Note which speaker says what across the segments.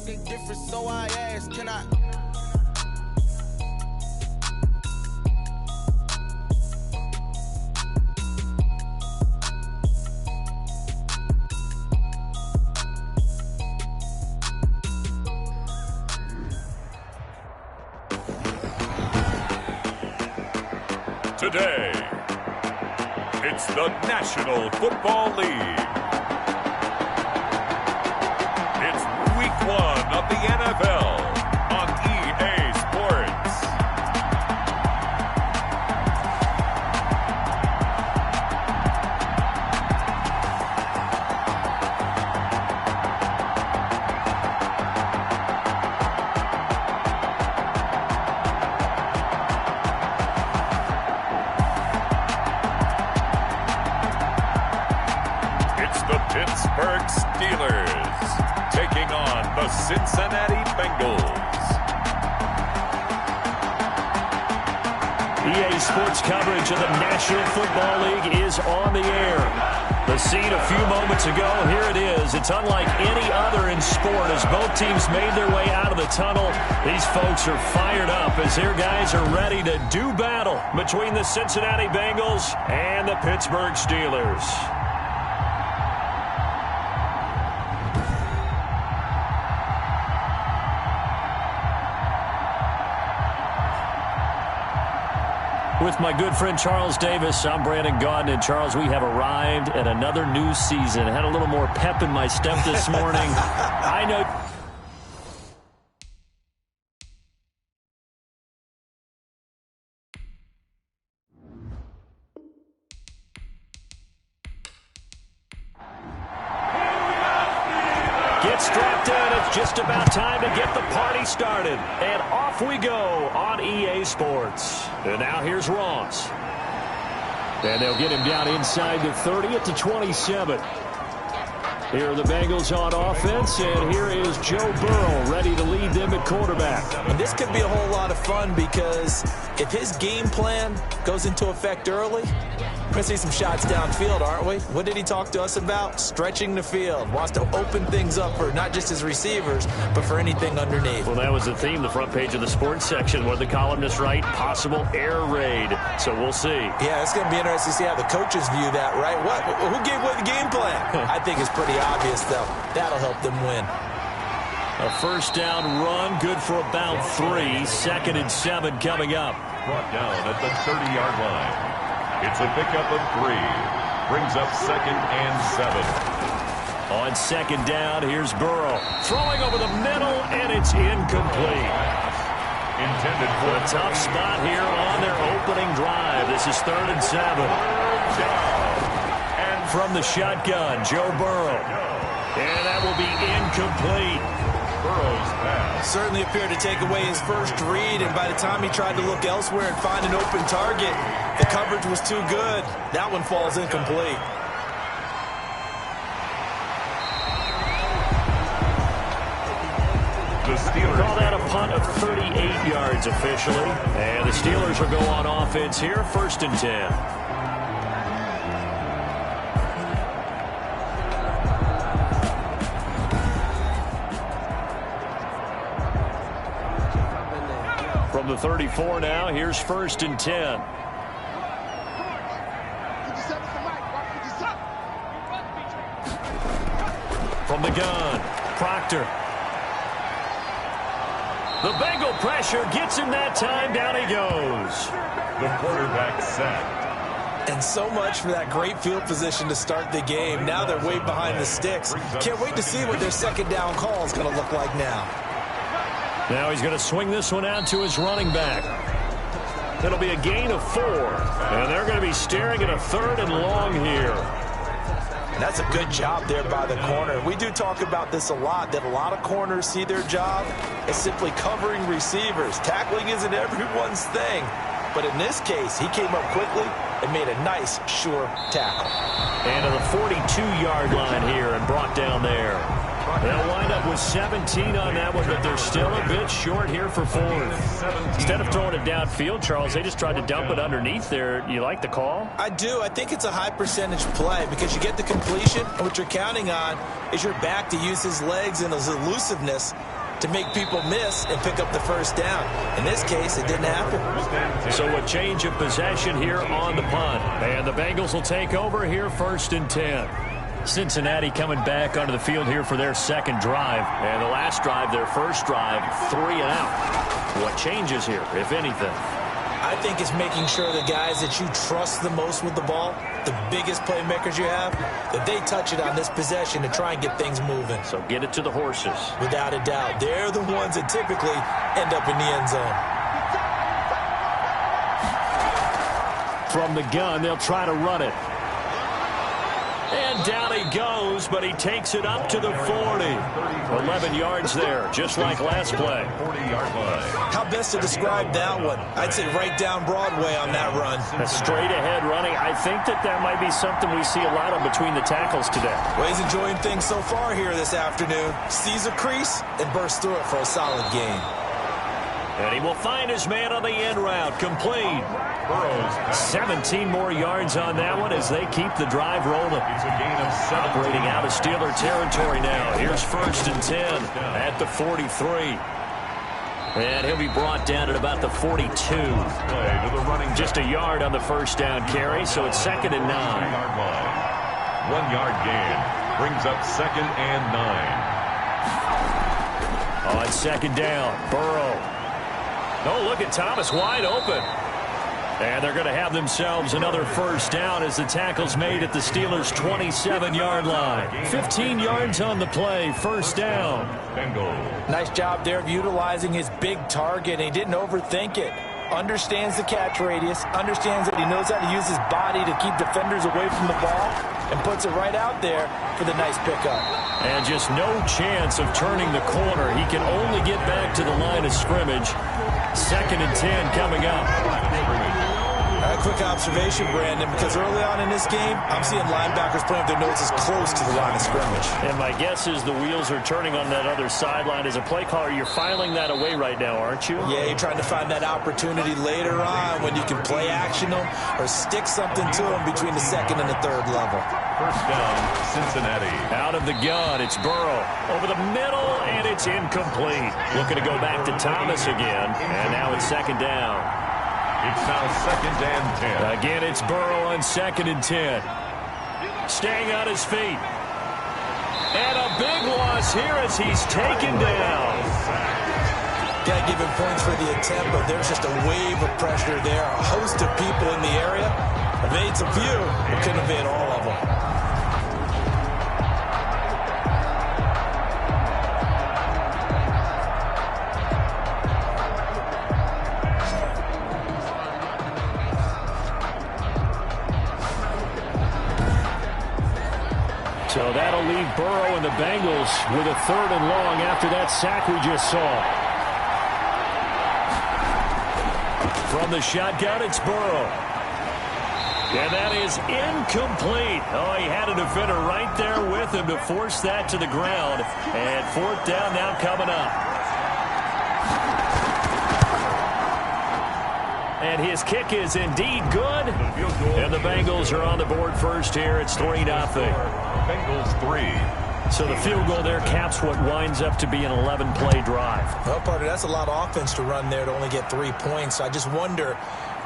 Speaker 1: talking different, so I asked, can I?
Speaker 2: Today, it's the National Football League. It's Week 1 of the NFL on EA Sports. Pittsburgh Steelers taking on the Cincinnati Bengals.
Speaker 3: EA Sports coverage of the National Football League is on the air. The scene a few moments ago, here it is. It's unlike any other in sport as both teams made their way out of the tunnel. These folks are fired up as their guys are ready to do battle between the Cincinnati Bengals and the Pittsburgh Steelers. With my good friend Charles Davis, I'm Brandon Gaudin. And Charles, we have arrived at another new season. I had a little more pep in my step this morning. I know. Get strapped in. It's just about time to get the party started. And off we go on EA Sports. And now here's Ross. And they'll get him down inside the 30 at the 27. Here are the Bengals on offense, and here is Joe Burrow ready to lead them at quarterback.
Speaker 4: And this could be a whole lot of fun because if his game plan goes into effect early, we're going to see some shots downfield, aren't we? What did he talk to us about? Stretching the field. Wants to open things up for not just his receivers, but for anything underneath.
Speaker 3: Well, that was the theme, the front page of the sports section, where the columnists write possible air raid. So we'll see.
Speaker 4: Yeah, it's going to be interesting to see how the coaches view that, right? Who gave what the game plan? I think it's pretty obvious, though. That'll help them win.
Speaker 3: A first down run, good for about 3. 2nd and 7 coming up.
Speaker 2: Brought down at the 30-yard line. It's a pickup of 3. Brings up 2nd and 7.
Speaker 3: On 2nd down, here's Burrow. Throwing over the middle, and it's incomplete.
Speaker 2: Intended for
Speaker 3: a tough spot here on their opening drive. This is 3rd and 7. And from the shotgun, Joe Burrow. And that will be incomplete.
Speaker 2: Burrow's pass
Speaker 4: certainly appeared to take away his first read, and by the time he tried to look elsewhere and find an open target, the coverage was too good. That one falls incomplete.
Speaker 2: The Steelers
Speaker 3: call that a punt of 38 yards officially, and the Steelers will go on offense here, 1st and 10. From the 34 now, here's 1st and 10. From the gun, Proctor. The Bengal pressure gets him that time. Down he goes.
Speaker 2: The quarterback set.
Speaker 4: And so much for that great field position to start the game. Now they're way behind the sticks. Can't wait to see what their 2nd down call is going to look like now.
Speaker 3: Now he's going to swing this one out to his running back. It'll be a gain of 4. And they're going to be staring at a 3rd and long here.
Speaker 4: And that's a good job there by the corner. We do talk about this a lot, that a lot of corners see their job as simply covering receivers. Tackling isn't everyone's thing. But in this case, he came up quickly and made a nice, sure tackle.
Speaker 3: And to the 42-yard line here and brought down there. They'll wind up with 17 on that one, but they're still a bit short here for 4th. Instead of throwing it downfield, Charles, they just tried to dump it underneath there. You like the call?
Speaker 4: I do. I think it's a high percentage play because you get the completion, and what you're counting on is your back to use his legs and his elusiveness to make people miss and pick up the first down. In this case, it didn't happen.
Speaker 3: So a change of possession here on the punt. And the Bengals will take over here 1st and 10. Cincinnati coming back onto the field here for their second drive. And the last drive, their first drive, 3 and out. What changes here, if anything?
Speaker 4: I think it's making sure the guys that you trust the most with the ball, the biggest playmakers you have, that they touch it on this possession to try and get things moving.
Speaker 3: So get it to the horses.
Speaker 4: Without a doubt. They're the ones that typically end up in the end zone.
Speaker 3: From the gun, they'll try to run it. And down he goes, but he takes it up to the 40. 11 yards there, just like last play.
Speaker 2: 40-yard line.
Speaker 4: How best to describe that one? I'd say right down Broadway on that run.
Speaker 3: A straight ahead running. I think that might be something we see a lot of between the tackles today.
Speaker 4: Well, he's enjoying things so far here this afternoon. Sees a crease and bursts through it for a solid gain.
Speaker 3: And he will find his man on the end route. Complete. 17 more yards on that one as they keep the drive rolling.
Speaker 2: It's a gain of 7.
Speaker 3: Operating out of Steeler territory now. Here's 1st and 10 at the 43. And he'll be brought down at about the 42. Just a yard on the first down carry, so it's 2nd and 9.
Speaker 2: 1 yard gain brings up 2nd and 9.
Speaker 3: On 2nd down, Burrow. Oh, look at Thomas wide open. And they're going to have themselves another first down as the tackle's made at the Steelers' 27-yard line. 15 yards on the play, first down.
Speaker 2: Bengals.
Speaker 4: Nice job there of utilizing his big target. He didn't overthink it. Understands the catch radius, understands that he knows how to use his body to keep defenders away from the ball, and puts it right out there for the nice pickup.
Speaker 3: And just no chance of turning the corner. He can only get back to the line of scrimmage. 2nd and 10 coming up.
Speaker 4: A quick observation, Brandon, because early on in this game, I'm seeing linebackers playing with their noses close to the line of scrimmage.
Speaker 3: And my guess is the wheels are turning on that other sideline. As a play caller, you're filing that away right now, aren't you?
Speaker 4: Yeah, you're trying to find that opportunity later on when you can play action them or stick something to them between the 2nd and the 3rd level.
Speaker 2: First down, Cincinnati.
Speaker 3: Out of the gun, it's Burrow. Over the middle, and it's incomplete. Looking to go back to Thomas again, and now it's 2nd down.
Speaker 2: It's now 2nd and 10.
Speaker 3: Again, it's Burrow on 2nd and 10. Staying on his feet. And a big loss here as he's taken down.
Speaker 4: Got to give him points for the attempt, but there's just a wave of pressure there. A host of people in the area. Evades a few, but couldn't evade all of them.
Speaker 3: So that'll leave Burrow and the Bengals with a 3rd and long after that sack we just saw. From the shotgun, it's Burrow. And that is incomplete. Oh, he had a defender right there with him to force that to the ground. And 4th down now coming up. And his kick is indeed good. And the Bengals are on the board first here. It's 3-0.
Speaker 2: Bengals 3.
Speaker 3: So the field goal there caps what winds up to be an 11-play drive.
Speaker 4: Well, partner, that's a lot of offense to run there to only get 3 points. I just wonder,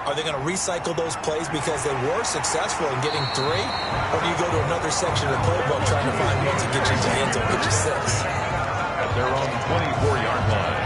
Speaker 4: are they going to recycle those plays because they were successful in getting 3? Or do you go to another section of the playbook trying to find one to get you to the end zone, get you 6?
Speaker 2: At their own 24-yard line.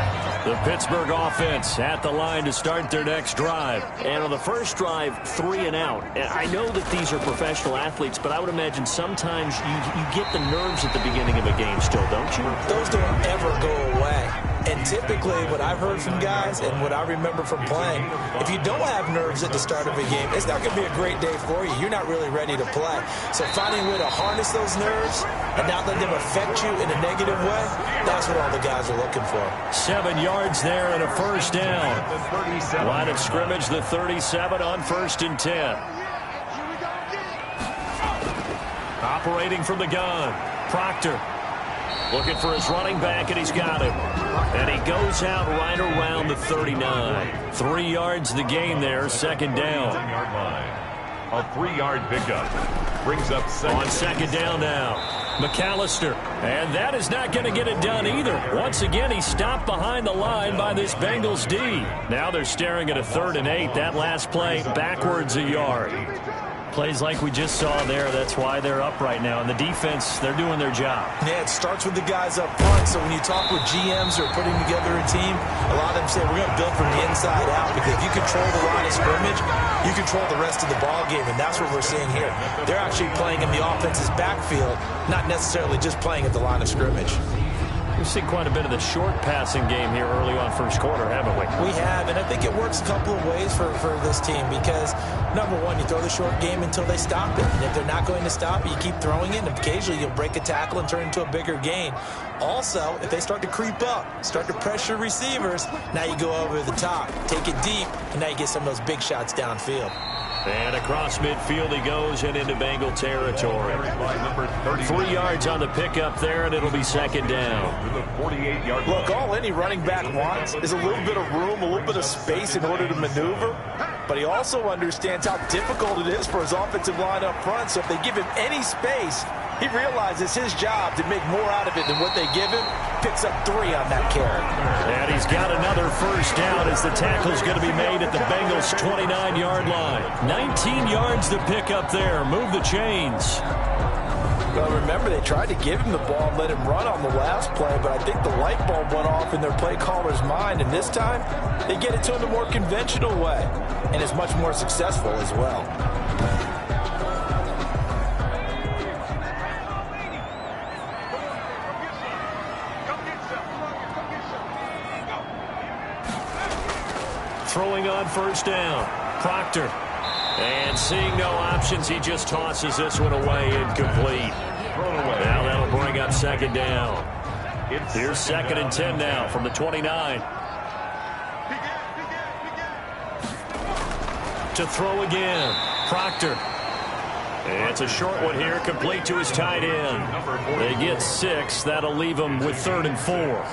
Speaker 3: The Pittsburgh offense at the line to start their next drive. And on the first drive, 3 and out. And I know that these are professional athletes, but I would imagine sometimes you get the nerves at the beginning of a game still, don't you?
Speaker 4: Those don't ever go away. And typically what I've heard from guys and what I remember from playing, if you don't have nerves at the start of a game, it's not going to be a great day for you. You're not really ready to play. So finding a way to harness those nerves and not let them affect you in a negative way, that's what all the guys are looking for. 7
Speaker 3: yards there and a first down. Line of scrimmage, the 37 on 1st and 10. Operating from the gun, Proctor. Looking for his running back, and he's got him. And he goes out right around the 39. 3 yards the gain there, 2nd down.
Speaker 2: A 3-yard pickup brings up 2nd.
Speaker 3: On 2nd down now. McAllister. And that is not going to get it done either. Once again, he stopped behind the line by this Bengals D. Now they're staring at a 3rd and 8. That last play backwards a yard. Plays like we just saw there. That's why they're up right now. And the defense, they're doing their job.
Speaker 4: Yeah, it starts with the guys up front. So when you talk with GMs or putting together a team, a lot of them say we're going to build from the inside out, because if you control the line of scrimmage, you control the rest of the ball game, and that's what we're seeing here. They're actually playing in the offense's backfield, not necessarily just playing at the line of scrimmage.
Speaker 3: We've seen quite a bit of the short passing game here early on first quarter, haven't we?
Speaker 4: We have, and I think it works a couple of ways for this team, because, number one, you throw the short game until they stop it. And if they're not going to stop it, you keep throwing it, and occasionally you'll break a tackle and turn into a bigger gain. Also, if they start to creep up, start to pressure receivers, now you go over the top, take it deep, and now you get some of those big shots downfield.
Speaker 3: And across midfield he goes and into Bengal territory. 3 yards on the pickup there, and it'll be 2nd down.
Speaker 4: Look, all any running back wants is a little bit of room, a little bit of space in order to maneuver. But he also understands how difficult it is for his offensive line up front. So if they give him any space, he realizes his job to make more out of it than what they give him. Picks up 3 on that carry.
Speaker 3: And he's got another first down as the tackle's going to be made at the Bengals' 29-yard line. 19 yards to pick up there. Move the chains.
Speaker 4: Well, remember, they tried to give him the ball and let him run on the last play, but I think the light bulb went off in their play caller's mind, and this time they get it to him the more conventional way, and it's much more successful as well.
Speaker 3: Throwing on first down. Proctor. And seeing no options, he just tosses this one away, incomplete. Now that'll bring up 2nd down. Here's 2nd and 10 now from the 29. To throw again. Proctor. And it's a short one here, complete to his tight end. They get 6. That'll leave them with 3rd and 4.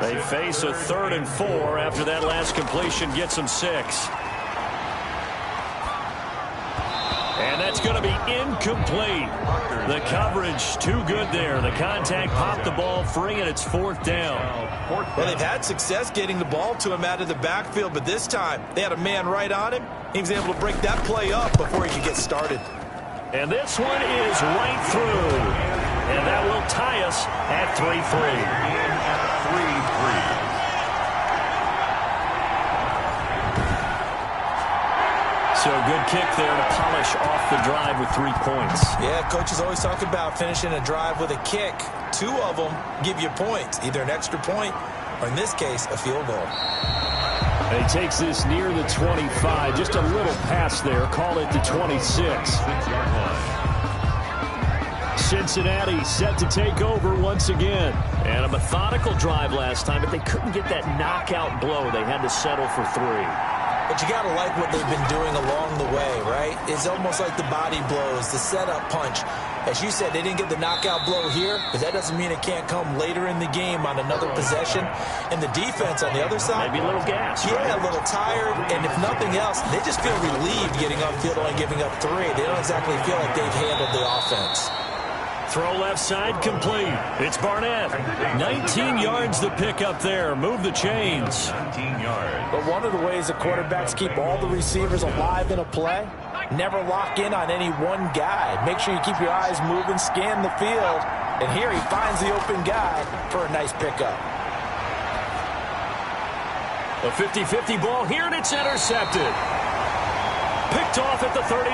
Speaker 3: They face a 3rd and 4 after that last completion gets them 6. And that's going to be incomplete. The coverage too good there. The contact popped the ball free, and it's 4th down.
Speaker 4: Well, they've had success getting the ball to him out of the backfield, but this time they had a man right on him. He was able to break that play up before he could get started.
Speaker 3: And this one is right through. And that will tie us at 3-3. So a good kick there to polish off the drive with 3 points.
Speaker 4: Yeah, coaches always talk about finishing a drive with a kick. 2 of them give you points, either an extra point or, in this case, a field goal.
Speaker 3: And he takes this near the 25, just a little pass there. Call it the 26. Cincinnati set to take over once again. And a methodical drive last time, but they couldn't get that knockout blow. They had to settle for 3.
Speaker 4: But you got to like what they've been doing along the way, right? It's almost like the body blows, the setup punch. As you said, they didn't get the knockout blow here, but that doesn't mean it can't come later in the game on another possession. And the defense on the other side,
Speaker 3: maybe a little gas.
Speaker 4: Yeah,
Speaker 3: right?
Speaker 4: A little tired. And if nothing else, they just feel relieved getting upfield, only giving up 3. They don't exactly feel like they've handled the offense.
Speaker 3: Throw left side complete. It's Barnett. 19 yards to pick up there. Move the chains.
Speaker 2: 19 yards.
Speaker 4: But one of the ways the quarterbacks keep all the receivers alive in a play, never lock in on any one guy. Make sure you keep your eyes moving, scan the field. And here he finds the open guy for a nice pickup.
Speaker 3: A 50-50 ball here, and it's intercepted. Picked off at the 39,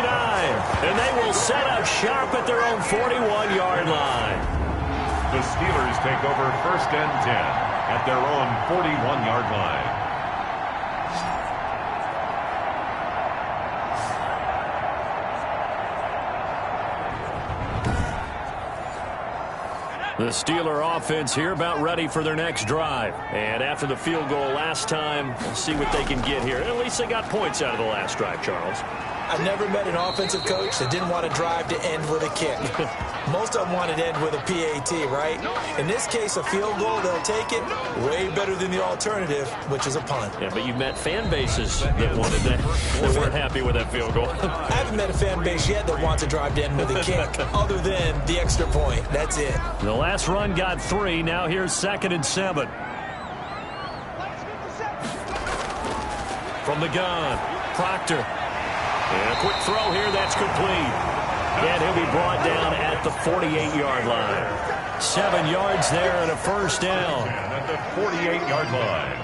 Speaker 3: and they will set up sharp at their own 41-yard line.
Speaker 2: The Steelers take over 1st and 10 at their own 41-yard line.
Speaker 3: The Steeler offense here about ready for their next drive. And after the field goal last time, we'll see what they can get here. At least they got points out of the last drive, Charles.
Speaker 4: I've never met an offensive coach that didn't want a drive to end with a kick. Most of them want it to end with a PAT, right? In this case, a field goal, they'll take it. Way better than the alternative, which is a punt.
Speaker 3: Yeah, but you've met fan bases that wanted that, that weren't happy with that field goal.
Speaker 4: I haven't met a fan base yet that wants to drive to end with a kick, other than the extra point. That's it.
Speaker 3: The last run got 3. Now here's 2nd and 7. From the gun, Proctor. And a quick throw here, that's complete. And he'll be brought down at the 48-yard line. 7 yards there and a first down.
Speaker 2: At the 48-yard line.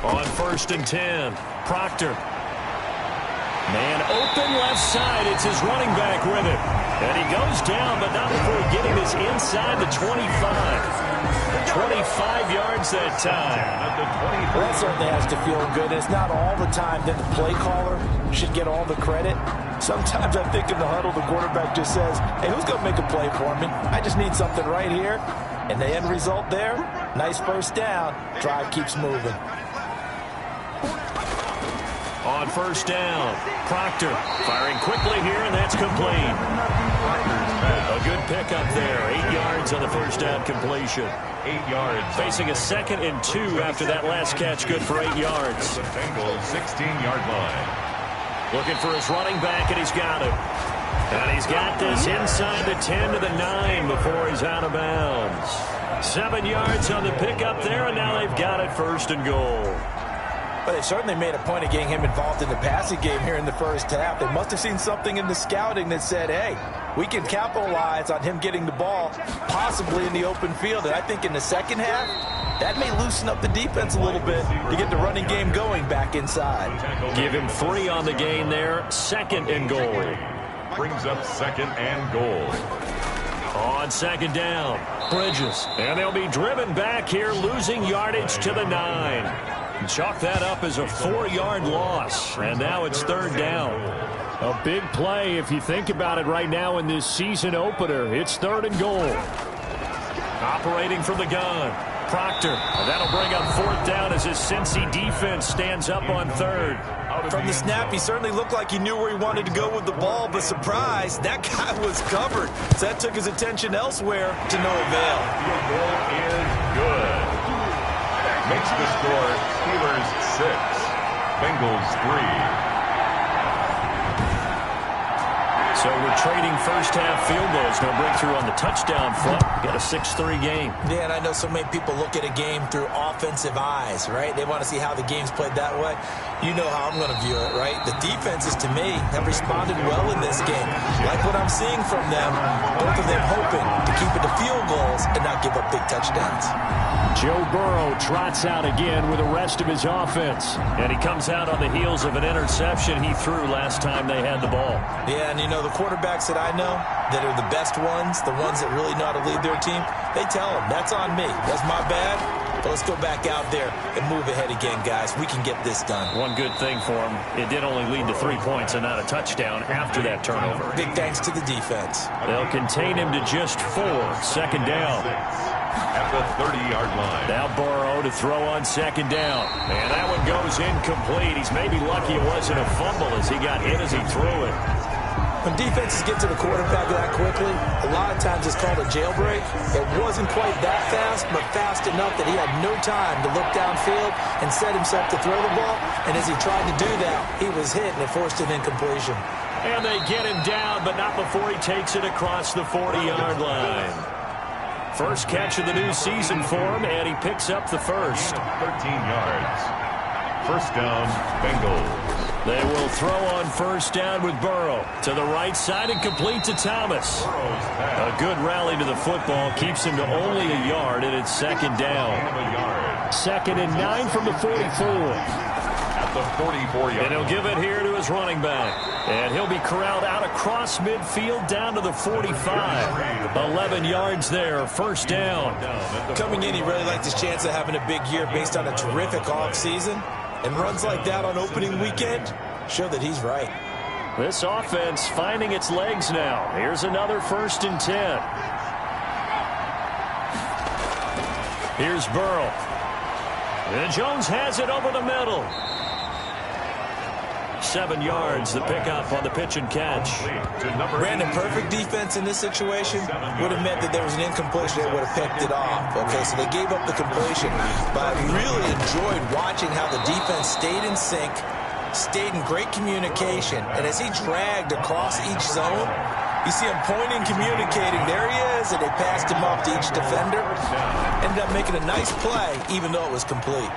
Speaker 3: On 1st and 10, Proctor. Man open left side. It's his running back with it. And he goes down, but not before getting this inside the 25. 25 yards that time.
Speaker 4: Well, that certainly has to feel good. It's not all the time that the play caller should get all the credit. Sometimes I think in the huddle, the quarterback just says, hey, who's going to make a play for me? I just need something right here. And the end result there, nice first down. Drive keeps moving.
Speaker 3: On 1st down, Proctor firing quickly here, and that's complete. A good pickup there. 8 yards on the first down completion.
Speaker 2: 8 yards.
Speaker 3: Facing a 2nd and 2 after that last catch, good for 8 yards.
Speaker 2: The Bengals 16-yard line.
Speaker 3: Looking for his running back, and he's got him. And he's got this inside the 10 to the 9 before he's out of bounds. 7 yards on the pickup there, and now they've got it 1st and goal.
Speaker 4: But they certainly made a point of getting him involved in the passing game here in the first half. They must have seen something in the scouting that said, hey, we can capitalize on him getting the ball, possibly in the open field. And I think in the second half, that may loosen up the defense a little bit to get the running game going back inside.
Speaker 3: Give him 3 on the gain there. 2nd and goal.
Speaker 2: Brings up 2nd and goal.
Speaker 3: On 2nd down, Bridges. And they'll be driven back here, losing yardage to the 9. Chalk that up as a 4-yard loss. And now it's 3rd down. A big play if you think about it right now in this season opener. It's 3rd and goal. Operating from the gun, Proctor. And that'll bring up 4th down as his Cincy defense stands up on 3rd.
Speaker 4: From the snap, he certainly looked like he knew where he wanted to go with the ball, but surprise, that guy was covered. So that took his attention elsewhere to no avail.
Speaker 2: Field goal is good. Makes the score Steelers 6, Bengals 3.
Speaker 3: So we're trading first half field goals. No breakthrough on the touchdown front. Got a 6-3 game.
Speaker 4: Yeah, and I know so many people look at a game through offensive eyes, right? They want to see how the game's played that way. You know how I'm going to view it, right? The defenses, to me, have responded well in this game. Like what I'm seeing from them, both of them hoping to keep it to field goals and not give up big touchdowns.
Speaker 3: Joe Burrow trots out again with the rest of his offense. And he comes out on the heels of an interception he threw last time they had the ball.
Speaker 4: Yeah, and you know, the quarterbacks that I know that are the best ones, the ones that really know how to lead their team, they tell them, that's on me. That's my bad. But let's go back out there and move ahead again, guys. We can get this done.
Speaker 3: One good thing for him, it did only lead to 3 points and not a touchdown after that turnover.
Speaker 4: Big thanks to the defense.
Speaker 3: They'll contain him to just 4. 2nd down.
Speaker 2: At the 30-yard line.
Speaker 3: Now Burrow to throw on 2nd down. And that one goes incomplete. He's maybe lucky it wasn't a fumble as he got hit as he threw it.
Speaker 4: When defenses get to the quarterback that quickly, a lot of times it's called a jailbreak. It wasn't quite that fast, but fast enough that he had no time to look downfield and set himself to throw the ball. And as he tried to do that, he was hit and it forced an incompletion.
Speaker 3: And they get him down, but not before he takes it across the 40-yard line. First catch of the new season for him, and he picks up the first.
Speaker 2: 13 yards. First down, Bengals.
Speaker 3: They will throw on first down with Burrow. To the right side and complete to Thomas. A good rally to the football keeps him to only a yard, and it's 2nd down. 2nd and 9 from the 44.
Speaker 2: At the 44-yard line.
Speaker 3: And he'll give it here to his running back. And he'll be corralled out across midfield down to the 45. 11 yards there, first down.
Speaker 4: Coming in, he really liked his chance of having a big year based on a terrific offseason. And runs like that on opening weekend show that he's right.
Speaker 3: This offense finding its legs now. Here's another 1st and 10. Here's Burrow. And Jones has it over the middle. 7 yards. The pickup on the pitch and catch.
Speaker 4: Brandon, perfect defense in this situation would have meant that there was an incompletion. They would have picked it off. Okay, so they gave up the completion. But I really enjoyed watching how the defense stayed in sync, stayed in great communication. And as he dragged across each zone, you see him pointing, communicating. There he is, and they passed him up to each defender. Ended up making a nice play, even though it was complete.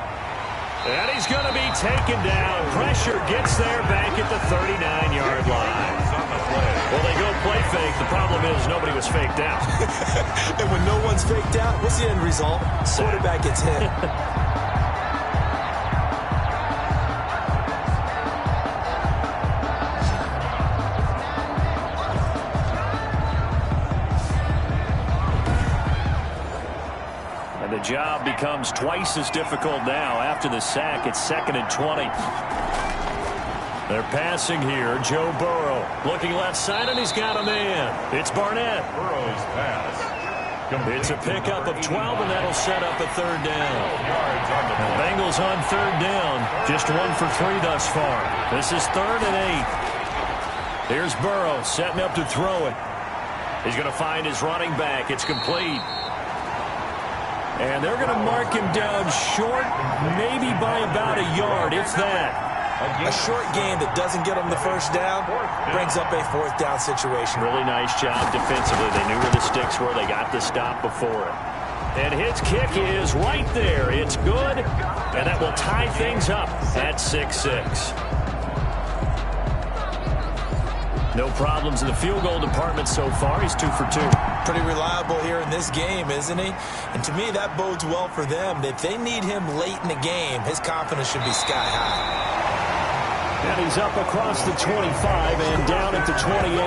Speaker 3: And he's going to be taken down. Pressure gets there back at the 39-yard line. Well, they go play fake. The problem is nobody was faked out.
Speaker 4: And when no one's faked out, what's the end result? Quarterback gets hit.
Speaker 3: The job becomes twice as difficult now after the sack. It's 2nd and 20. They're passing here. Joe Burrow looking left side, and he's got a man. It's Barnett.
Speaker 2: Burrow's pass.
Speaker 3: It's a pickup of 12, and that'll set up a 3rd down. The Bengals on 3rd down. Just 1 for 3 thus far. This is 3rd and 8. Here's Burrow setting up to throw it. He's going to find his running back. It's complete. And they're going to mark him down short, maybe by about a yard, if that.
Speaker 4: A short gain that doesn't get them the 1st down brings up a 4th down situation.
Speaker 3: Really nice job defensively. They knew where the sticks were. They got the stop before it. And his kick is right there. It's good, and that will tie things up at 6-6. No problems in the field goal department so far. He's 2 for 2.
Speaker 4: Pretty reliable here in this game, isn't he? And to me, that bodes well for them. If they need him late in the game, his confidence should be sky high.
Speaker 3: And he's up across the 25 and down at the 28.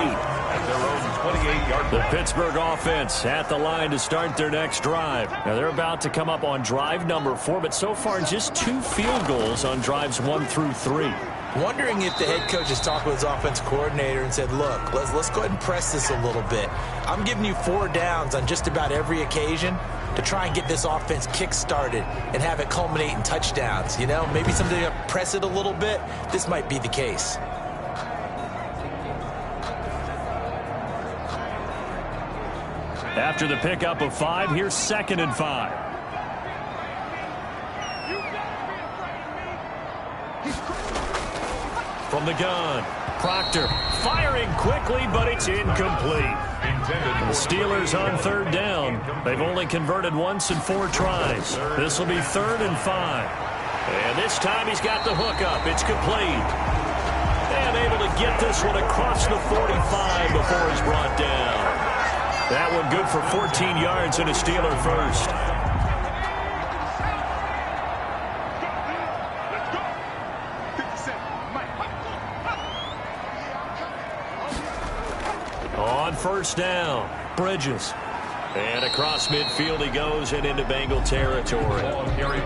Speaker 2: At their own 28-yard
Speaker 3: The Pittsburgh offense at the line to start their next drive. Now, they're about to come up on drive number 4, but so far just 2 field goals on drives 1 through 3.
Speaker 4: Wondering if the head coach has talked with his offensive coordinator and said, look, let's go ahead and press this a little bit. I'm giving you 4 downs on just about every occasion to try and get this offense kick-started and have it culminate in touchdowns. You know, maybe somebody to press it a little bit. This might be the case.
Speaker 3: After the pickup of 5, here's 2nd and 5. From the gun, Proctor firing quickly, but it's incomplete. The Steelers on 3rd down. They've only converted once in 4 tries. This will be 3rd and 5. And this time he's got the hook up. It's complete. And able to get this one across the 45 before he's brought down. That one good for 14 yards and a Steeler first. On 1st down, Bridges. And across midfield he goes and into Bengal territory.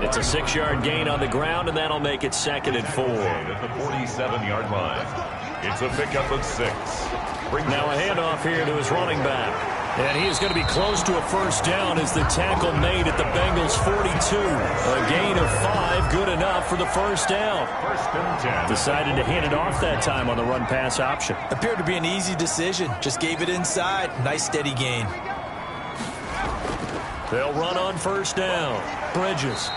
Speaker 3: It's a 6-yard gain on the ground, and that'll make it 2nd and 4.
Speaker 2: At the 47-yard line. It's a pickup of 6.
Speaker 3: Now a handoff here to his running back. And he is going to be close to a 1st down as the tackle made at the Bengals 42. A gain of 5, good enough for the 1st down.
Speaker 2: 1st and 10.
Speaker 3: Decided to hand it off that time on the run-pass option.
Speaker 4: Appeared to be an easy decision. Just gave it inside. Nice steady gain.
Speaker 3: They'll run on 1st down. Bridges.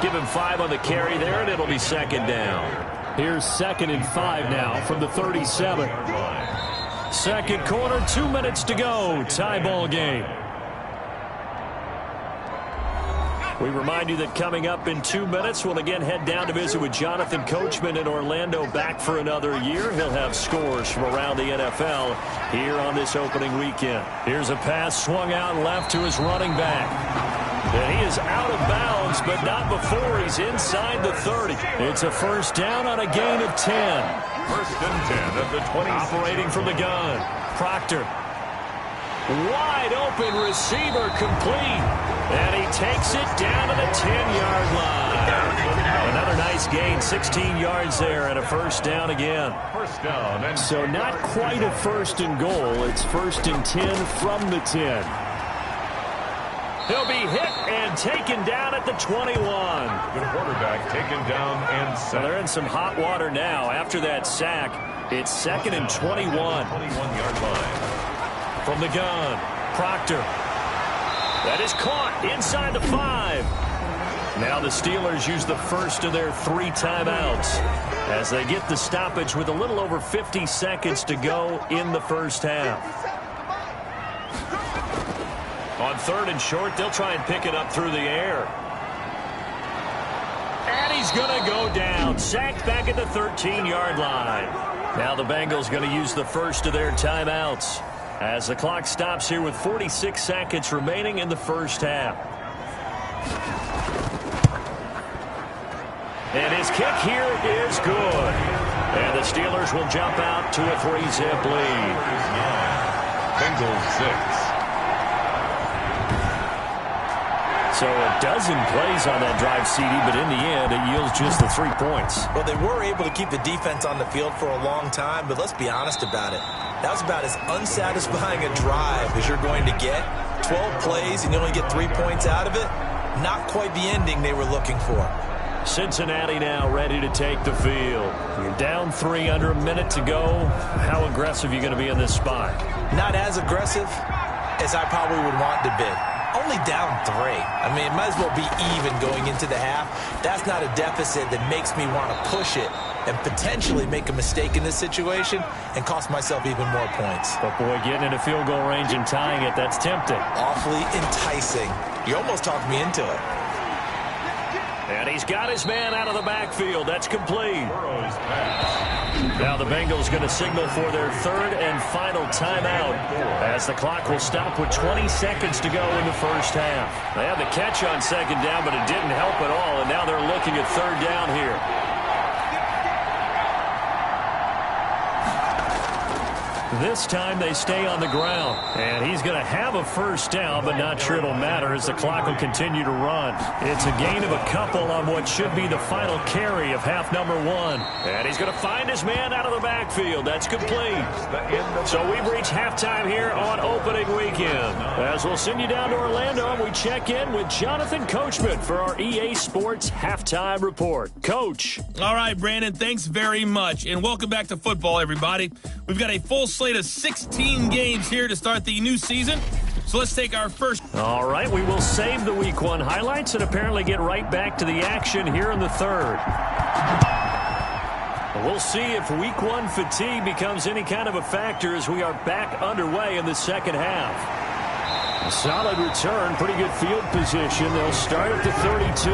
Speaker 3: Give him 5 on the carry there, and it'll be 2nd down. Here's 2nd and 5 now from the 37. 2nd quarter, 2 minutes to go. Tie ball game. We remind you that coming up in 2 minutes, we'll again head down to visit with Jonathan Coachman in Orlando, back for another year. He'll have scores from around the NFL here on this opening weekend. Here's a pass swung out left to his running back. And he is out of bounds, but not before he's inside the 30. It's a 1st down on a gain of 10.
Speaker 2: 1st and 10 at the 20.
Speaker 3: Operating from the gun, Proctor. Wide open receiver, complete. And he takes it down to the 10-yard line. Another nice gain, 16 yards there, and a 1st down again.
Speaker 2: 1st down. And
Speaker 3: so not quite a 1st and goal. It's 1st and 10 from the 10. He'll be hit and taken down at the 21.
Speaker 2: The quarterback taken down and
Speaker 3: So
Speaker 2: set.
Speaker 3: they're in some hot water now. After that sack, it's 2nd and 21.
Speaker 2: 21-yard line.
Speaker 3: From the gun, Proctor. That is caught inside the 5. Now the Steelers use the first of their 3 timeouts as they get the stoppage with a little over 50 seconds to go in the first half. On 3rd and short, they'll try and pick it up through the air. And he's going to go down. Sacked back at the 13-yard line. Now the Bengals going to use the first of their timeouts as the clock stops here with 46 seconds remaining in the first half. And his kick here is good. And the Steelers will jump out to a 3-zip lead.
Speaker 2: Bengals 6.
Speaker 3: So a dozen plays on that drive, CD, but in the end, it yields just the 3 points.
Speaker 4: Well, they were able to keep the defense on the field for a long time, but let's be honest about it. That was about as unsatisfying a drive as you're going to get. 12 plays and you only get 3 points out of it. Not quite the ending they were looking for.
Speaker 3: Cincinnati now ready to take the field. You're down 3, under a minute to go. How aggressive are you going to be in this spot?
Speaker 4: Not as aggressive as I probably would want to be. Only down 3. I mean, it might as well be even going into the half. That's not a deficit that makes me want to push it and potentially make a mistake in this situation and cost myself even more points.
Speaker 3: But, boy, getting into field goal range and tying it, that's tempting.
Speaker 4: Awfully enticing. You almost talked me into it.
Speaker 3: And he's got his man out of the backfield. That's complete. Now the Bengals going to signal for their 3rd and final timeout as the clock will stop with 20 seconds to go in the first half. They had the catch on 2nd down, but it didn't help at all, and now they're looking at 3rd down here. This time they stay on the ground. And he's going to have a first down, but not sure it'll matter as the clock will continue to run. It's a gain of a couple on what should be the final carry of half number 1. And he's going to find his man out of the backfield. That's complete. So we've reached halftime here on opening weekend. As we'll send you down to Orlando, and we check in with Jonathan Coachman for our EA Sports Halftime Report. Coach.
Speaker 5: All right, Brandon, thanks very much. And welcome back to football, everybody. We've got a full slate of 16 games here to start the new season. So let's take our first.
Speaker 3: All right, we will save the Week 1 highlights and apparently get right back to the action here in the 3rd. We'll see if Week 1 fatigue becomes any kind of a factor as we are back underway in the second half. A solid return, pretty good field position. They'll start at the 32.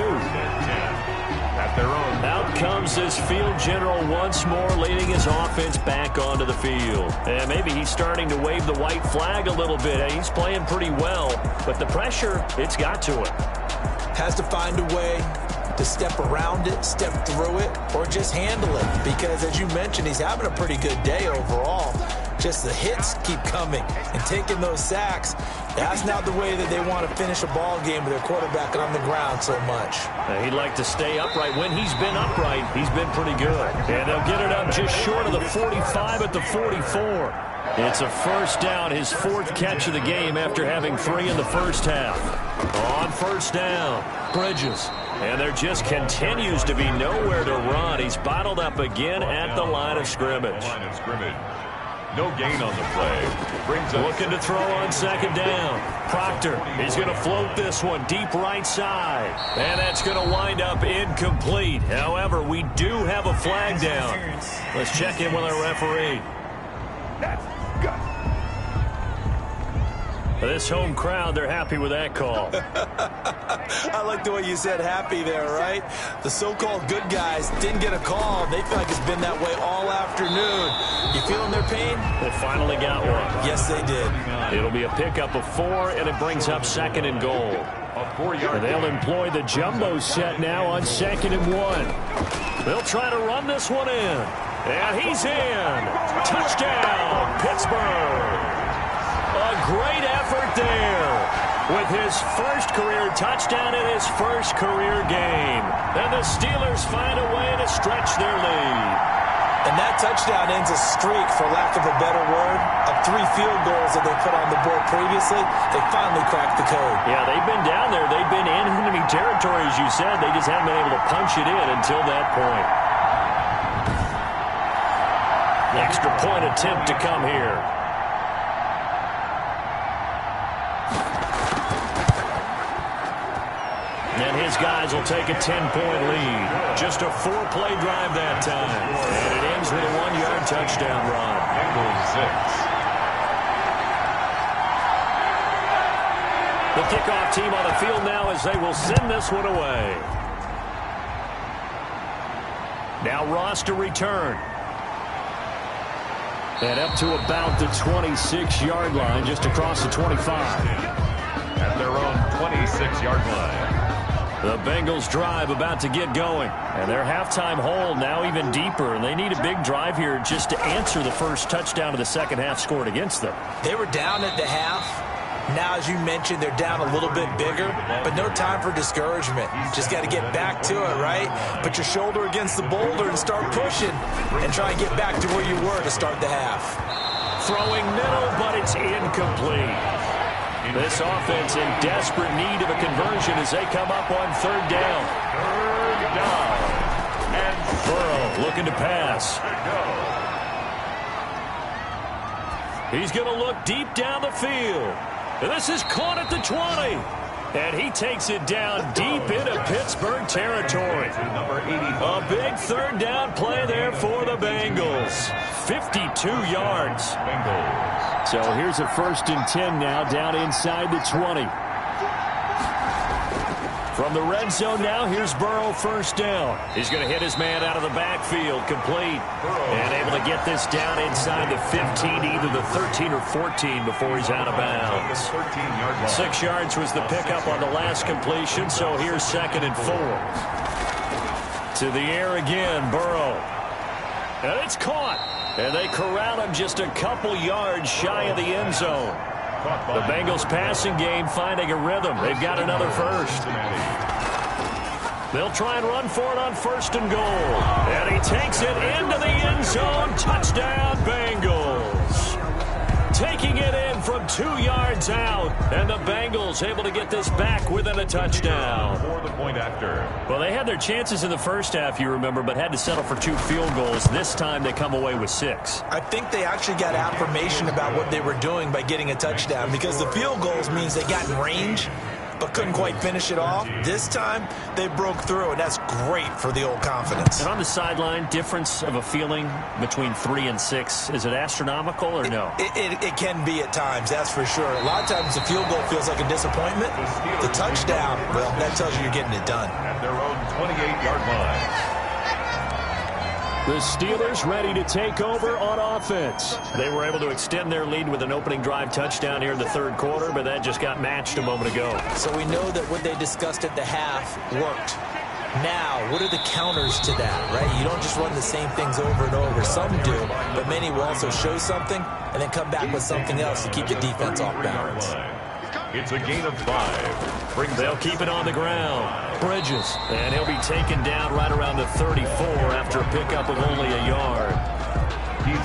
Speaker 2: At their own.
Speaker 3: Out comes this field general once more, leading his offense back onto the field. And maybe he's starting to wave the white flag a little bit. He's playing pretty well, but the pressure, it's got to him.
Speaker 4: Has to find a way to step around it, step through it, or just handle it. Because as you mentioned, he's having a pretty good day overall. Just the hits keep coming and taking those sacks. That's not the way that they want to finish a ball game with their quarterback on the ground so much.
Speaker 3: He'd like to stay upright. When he's been upright, he's been pretty good. And they'll get it up just short of the 45 at the 44. It's a first down, his 4th catch of the game after having 3 in the first half. On first down, Bridges. And there just continues to be nowhere to run. He's bottled up again at the line of scrimmage.
Speaker 2: No gain on the play. Brings up
Speaker 3: looking to throw on 2nd down. Proctor is going to float this one deep right side. And that's going to wind up incomplete. However, we do have a flag down. Let's check in with our referee.
Speaker 2: That's good.
Speaker 3: This home crowd, they're happy with that call.
Speaker 4: I like the way you said happy there, right? The so-called good guys didn't get a call. They feel like it's been that way all afternoon. You feeling their pain?
Speaker 3: They finally got one.
Speaker 4: Yes, they did.
Speaker 3: It'll be a pickup of 4, and it brings up 2nd and goal. And they'll employ the jumbo set now on 2nd and 1. They'll try to run this one in. And he's in. Touchdown, Pittsburgh. A great effort there with his first career touchdown in his first career game. And the Steelers find a way to stretch their lead.
Speaker 4: And that touchdown ends a streak, for lack of a better word, of 3 field goals that they put on the board previously. They finally cracked the code.
Speaker 3: Yeah, they've been down there. They've been in enemy territory, as you said. They just haven't been able to punch it in until that point. Extra point attempt to come here. And his guys will take a 10-point lead. Just a 4-play drive that time. And it ends with a 1-yard touchdown run.
Speaker 2: Bengals 6.
Speaker 3: The kickoff team on the field now as they will send this one away. Now Ross to return. And up to about the 26-yard line, just across the 25.
Speaker 2: At their own 26-yard line.
Speaker 3: The Bengals drive about to get going. And their halftime hole now even deeper. And they need a big drive here just to answer the first touchdown of the second half scored against them.
Speaker 4: They were down at the half. Now, as you mentioned, they're down a little bit bigger, but no time for discouragement. Just got to get back to it, right? Put your shoulder against the boulder and start pushing and try and get back to where you were to start the half.
Speaker 3: Throwing middle, but it's incomplete. This offense in desperate need of a conversion as they come up on third down.
Speaker 2: Third down. And
Speaker 3: Burrow looking to pass. He's going to look deep down the field. And this is caught at the 20. And he takes it down deep into Pittsburgh territory. A big third down play there for the Bengals. 52 yards. So here's a 1st and 10 now down inside the 20. From the red zone now, here's Burrow first down. He's going to hit his man out of the backfield, complete. And able to get this down inside the 15, either the 13 or 14 before he's out of bounds. 6 yards was the pickup on the last completion, so here's 2nd and 4. To the air again, Burrow. And it's caught. And they corral him just a couple yards shy of the end zone. The Bengals passing game finding a rhythm. They've got another first. They'll try and run for it on 1st and goal. And he takes it into the end zone. Touchdown, Bengals. Taking it in from 2 yards out. And the Bengals able to get this back within a touchdown.
Speaker 2: For the point after.
Speaker 3: Well, they had their chances in the first half, you remember, but had to settle for 2 field goals. This time they come away with 6.
Speaker 4: I think they actually got affirmation about what they were doing by getting a touchdown, because the field goals means they got in range but couldn't quite finish it off. This time they broke through, and that's great for the old confidence.
Speaker 3: And on the sideline, difference of a feeling between 3 and 6, is it astronomical or no?
Speaker 4: It can be at times, that's for sure. A lot of times the field goal feels like a disappointment. The touchdown, well, that tells you you're getting it done.
Speaker 2: At their own 28-yard line.
Speaker 3: The Steelers ready to take over on offense. They were able to extend their lead with an opening drive touchdown here in the 3rd quarter, but that just got matched a moment ago.
Speaker 4: So we know that what they discussed at the half worked. Now, what are the counters to that, right? You don't just run the same things over and over. Some do, but many will also show something and then come back with something else to keep the defense off balance.
Speaker 2: It's a gain of 5.
Speaker 3: They'll keep it on the ground. Bridges. And he'll be taken down right around the 34 after a pickup of only a yard.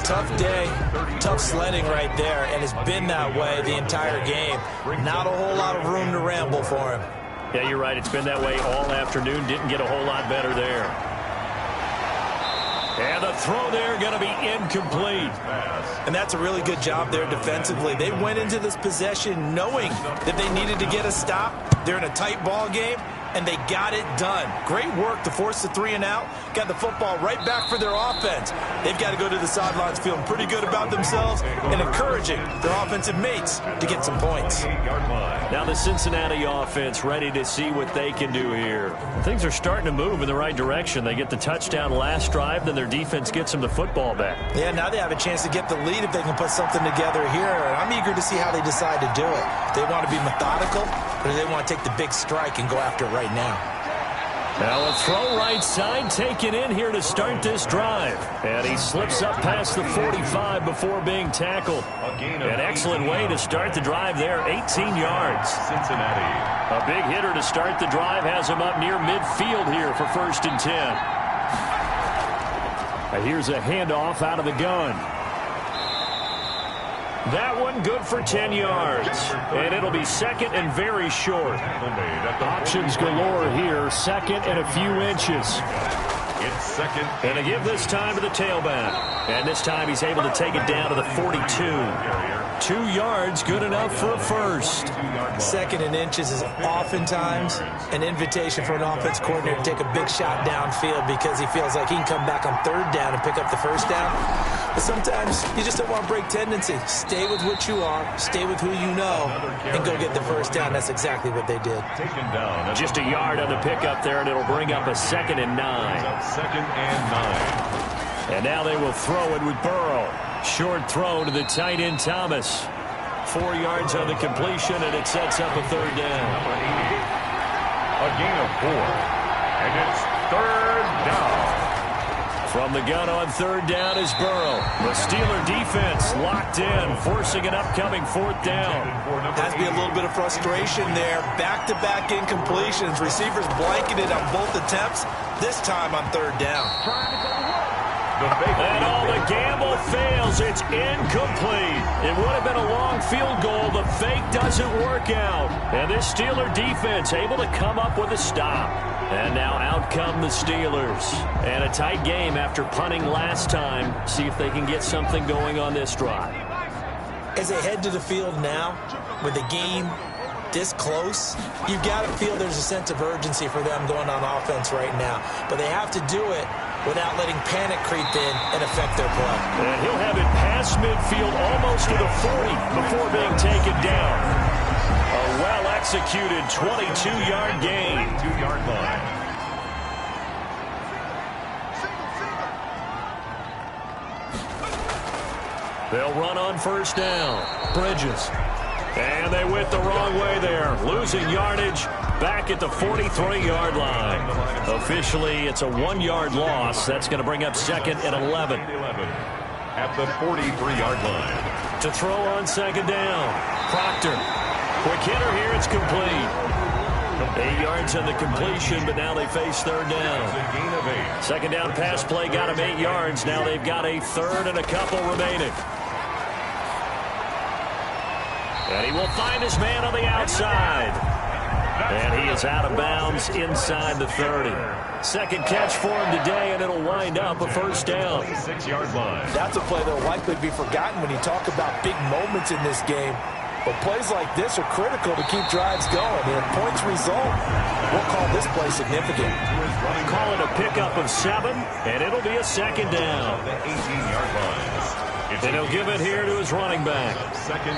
Speaker 4: Tough day, tough sledding right there, and it's been that way the entire game. Not a whole lot of room to ramble for him.
Speaker 3: Yeah, you're right. It's been that way all afternoon. Didn't get a whole lot better there. And the throw there going to be incomplete.
Speaker 4: And that's a really good job there defensively. They went into this possession knowing that they needed to get a stop. They're in a tight ball game, and they got it done. Great work to force the 3 and out. Got the football right back for their offense. They've got to go to the sidelines feeling pretty good about themselves and encouraging their offensive mates to get some points.
Speaker 3: Now the Cincinnati offense ready to see what they can do here. Things are starting to move in the right direction. They get the touchdown last drive, then their defense gets them the football back.
Speaker 4: Yeah, now they have a chance to get the lead if they can put something together here. And I'm eager to see how they decide to do it. They want to be methodical, or do they want to take the big strike and go after it right now?
Speaker 3: Now a throw right side taken in here to start this drive. And he slips up past the 45 before being tackled. An excellent way to start the drive there, 18 yards.
Speaker 2: Cincinnati.
Speaker 3: A big hitter to start the drive has him up near midfield here for 1st and 10. Here's a handoff out of the gun. That one good for 10 yards. And it'll be second and very short. Options galore here. Second and a few inches.
Speaker 2: It's second.
Speaker 3: And to give this time to the tailback. And this time he's able to take it down to the 42. 2 yards, good enough for a first.
Speaker 4: Second and inches is oftentimes an invitation for an offense coordinator to take a big shot downfield because he feels like he can come back on third down and pick up the first down. But sometimes you just don't want to break tendency. Stay with what you are, stay with who you know, and go get the first down. That's exactly what they did.
Speaker 3: Just a yard on the pickup there, and it'll bring up a 2nd and 9.
Speaker 2: Second and 9.
Speaker 3: And now they will throw it with Burrow. Short throw to the tight end Thomas. 4 yards on the completion, and it sets up a third down.
Speaker 2: A gain of 4. And it's third down.
Speaker 3: From the gun on third down is Burrow. The Steeler defense locked in, forcing an upcoming fourth down.
Speaker 4: Has to be a little bit of frustration there. Back-to-back incompletions. Receivers blanketed on both attempts, this time on third down.
Speaker 3: And all the gamble fails. It's incomplete. It would have been a long field goal. The fake doesn't work out. And this Steeler defense able to come up with a stop. And now out come the Steelers. And a tight game after punting last time. See if they can get something going on this drive.
Speaker 4: As they head to the field now, with the game this close, you've got to feel there's a sense of urgency for them going on offense right now. But they have to do it without letting panic creep in and affect their play.
Speaker 3: And he'll have it past midfield almost to the 40 before being taken down. A well-executed 22-yard gain.
Speaker 2: 2-yard line.
Speaker 3: They'll run on first down. Bridges. And they went the wrong way there. Losing yardage back at the 43-yard line. Officially, it's a 1-yard loss. That's going to bring up 2nd and 11.
Speaker 2: At the 43-yard line.
Speaker 3: To throw on second down. Proctor. Quick hitter here. It's complete. 8 yards on the completion, but now they face third down. Second down pass play got him 8 yards. Now they've got a third and a couple remaining. And he will find his man on the outside. And he is out of bounds inside the 30. Second catch for him today, and it'll wind up a first down.
Speaker 2: 6-yard line.
Speaker 4: That's a play that will likely be forgotten when you talk about big moments in this game. But plays like this are critical to keep drives going. And if points result, we'll call this play significant.
Speaker 3: Call it a pickup of 7, and it'll be a second down.
Speaker 2: The 18-yard line.
Speaker 3: And he'll give it here to his running back.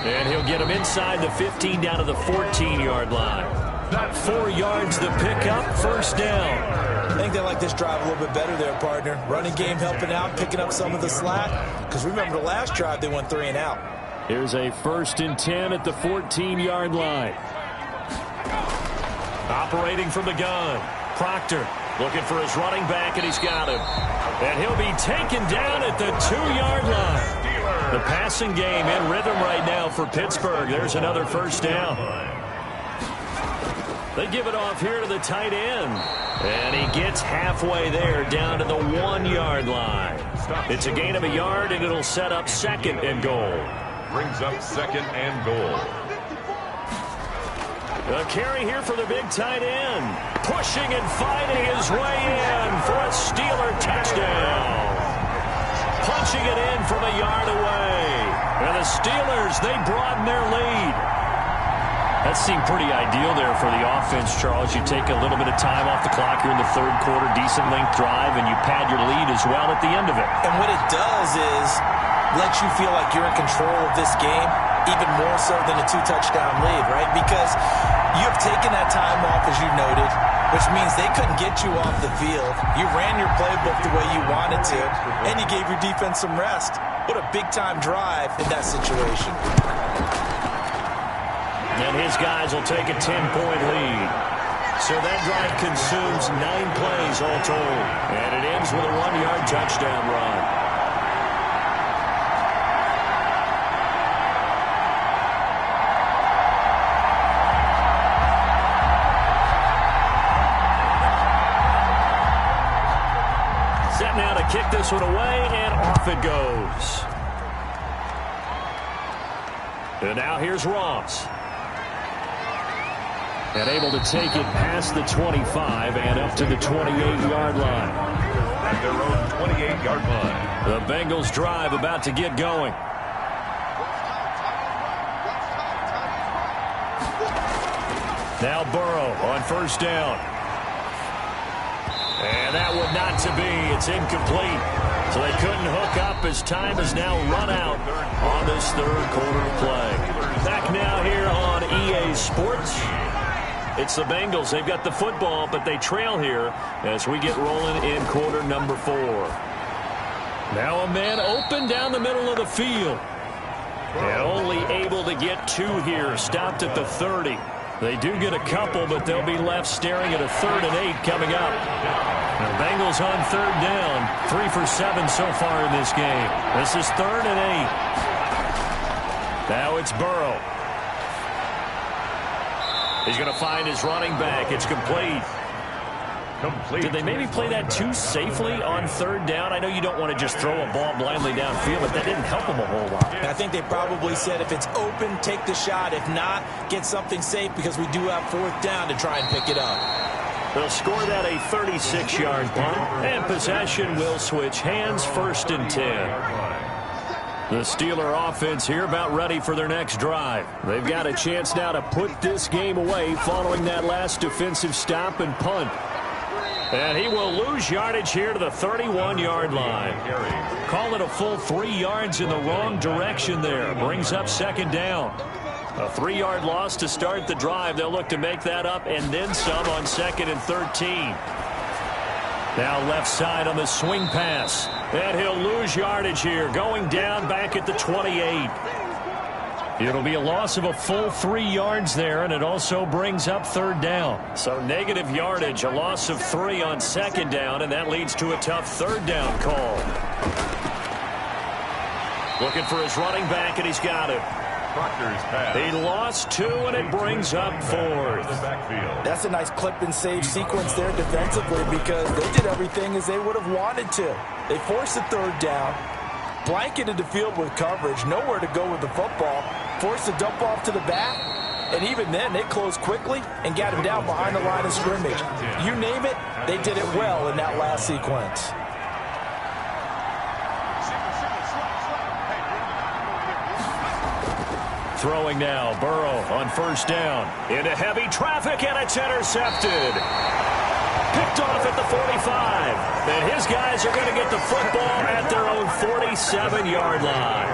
Speaker 3: And he'll get him inside the 15 down to the 14-yard line. 4 yards the pickup, first down.
Speaker 4: I think they like this drive a little bit better there, partner. Running game helping out, picking up some of the slack. Because remember the last drive, they went 3 and out.
Speaker 3: Here's a 1st and 10 at the 14-yard line. Operating from the gun. Proctor looking for his running back, and he's got him. And he'll be taken down at the 2-yard line. The passing game in rhythm right now for Pittsburgh. There's another first down. They give it off here to the tight end. And he gets halfway there down to the 1-yard line. It's a gain of a yard, and it'll set up 2nd and goal.
Speaker 2: Brings up 2nd and goal.
Speaker 3: A carry here for the big tight end. Pushing and fighting his way in for a Steeler touchdown. Punching it in from a yard away. And the Steelers, they broaden their lead. That seemed pretty ideal there for the offense, Charles. You take a little bit of time off the clock here in the third quarter, decent length drive, and you pad your lead as well at the end of it.
Speaker 4: And what it does is let you feel like you're in control of this game, even more so than a 2-touchdown lead, right? Because you have taken that time off, as you noted, which means they couldn't get you off the field. You ran your playbook the way you wanted to, and you gave your defense some rest. What a big-time drive in that situation.
Speaker 3: And his guys will take a 10-point lead. So that drive consumes 9 plays all told. And it ends with a 1-yard touchdown run. kick this one away, and off it goes. And now here's Ross. And able to take it past the 25 and up to the 28-yard line.
Speaker 2: At their own 28-yard line.
Speaker 3: The Bengals drive about to get going. Now Burrow on first down. And that one not to be. It's incomplete. So they couldn't hook up as time has now run out on this third quarter play. Back now here on EA Sports. It's the Bengals. They've got the football, but they trail here as we get rolling in quarter number 4. Now a man open down the middle of the field. And only able to get 2 here. Stopped at the 30. They do get a couple, but they'll be left staring at a 3rd and 8 coming up. The Bengals on 3rd down. 3 for 7 so far in this game. This is 3rd and 8. Now it's Burrow. He's going to find his running back. It's complete. Did they maybe play that too safely on 3rd down? I know you don't want to just throw a ball blindly downfield, but that didn't help them a whole lot.
Speaker 4: I think they probably said if it's open, take the shot. If not, get something safe because we do have 4th down to try and pick it up.
Speaker 3: They'll score that a 36-yard punt, and possession will switch hands, 1st and 10. The Steeler offense here about ready for their next drive. They've got a chance now to put this game away following that last defensive stop and punt. And he will lose yardage here to the 31-yard line. Call it a full 3 yards in the wrong direction there. Brings up 2nd down. A 3-yard loss to start the drive. They'll look to make that up and then some on 2nd and 13. Now left side on the swing pass. And he'll lose yardage here. Going down back at the 28. It'll be a loss of a full 3 yards there, and it also brings up 3rd down. So negative yardage, a loss of 3 on 2nd down, and that leads to a tough 3rd down call. Looking for his running back, and he's got it. He lost 2, and it brings up 4th.
Speaker 4: That's a nice clip and save sequence there defensively because they did everything as they would have wanted to. They forced the 3rd down, blanketed the field with coverage, nowhere to go with the football, forced a dump off to the back, and even then they closed quickly and got him down behind the line of scrimmage. You name it, they did it well in that last sequence.
Speaker 3: Throwing now, Burrow on first down. Into heavy traffic, and it's intercepted. Picked off at the 45. And his guys are going to get the football at their own 47-yard line.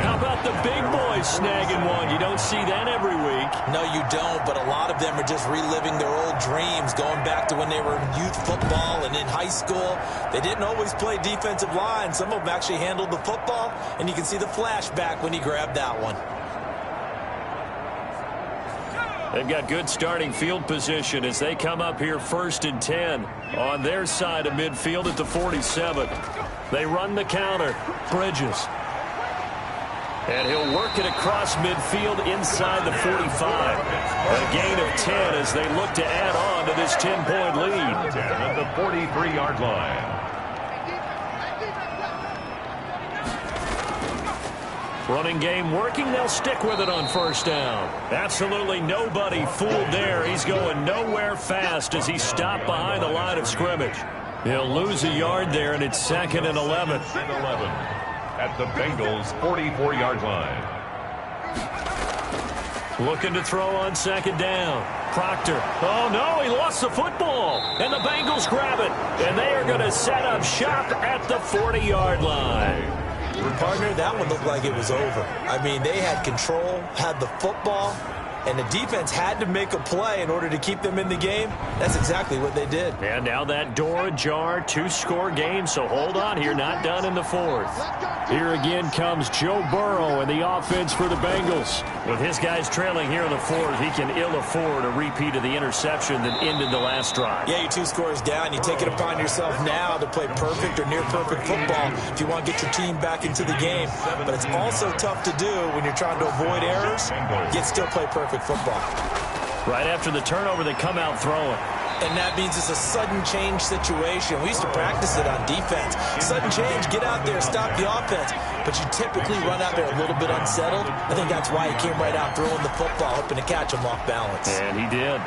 Speaker 3: How about the big boys snagging one? You don't see that every week.
Speaker 4: No, you don't, but a lot of them are just reliving their old dreams, going back to when they were in youth football and in high school. They didn't always play defensive line. Some of them actually handled the football, and you can see the flashback when he grabbed that one.
Speaker 3: They've got good starting field position as they come up here 1st and 10 on their side of midfield at the 47. They run the counter. Bridges. And he'll work it across midfield inside the 45. A gain of 10 as they look to add on to this 10-point lead.
Speaker 2: At the 43-yard line.
Speaker 3: Running game working. They'll stick with it on first down. Absolutely nobody fooled there. He's going nowhere fast as he's stopped behind the line of scrimmage. He'll lose a yard there, and it's 2nd and 11.
Speaker 2: At the Bengals' 44-yard line.
Speaker 3: Looking to throw on 2nd down. Proctor. Oh, no, he lost the football. And the Bengals grab it. And they are going to set up shop at the 40-yard line.
Speaker 4: Partner, that one looked like it was over. I mean, they had control, had the football, and the defense had to make a play in order to keep them in the game. That's exactly what they did.
Speaker 3: And now that door ajar, 2-score game, so hold on here, not done in the 4th. Here again comes Joe Burrow and the offense for the Bengals. With his guys trailing here in the 4th, he can ill afford a repeat of the interception that ended the last drive.
Speaker 4: Yeah, you're 2 scores down. You take it upon yourself now to play perfect or near perfect football if you want to get your team back into the game. But it's also tough to do when you're trying to avoid errors, yet still play perfect football.
Speaker 3: Right after the turnover, they come out throwing.
Speaker 4: And that means it's a sudden change situation. We used to practice it on defense. Sudden change, get out there, stop the offense. But you typically run out there a little bit unsettled. I think that's why he came right out throwing the football, hoping to catch him off balance.
Speaker 3: And he did.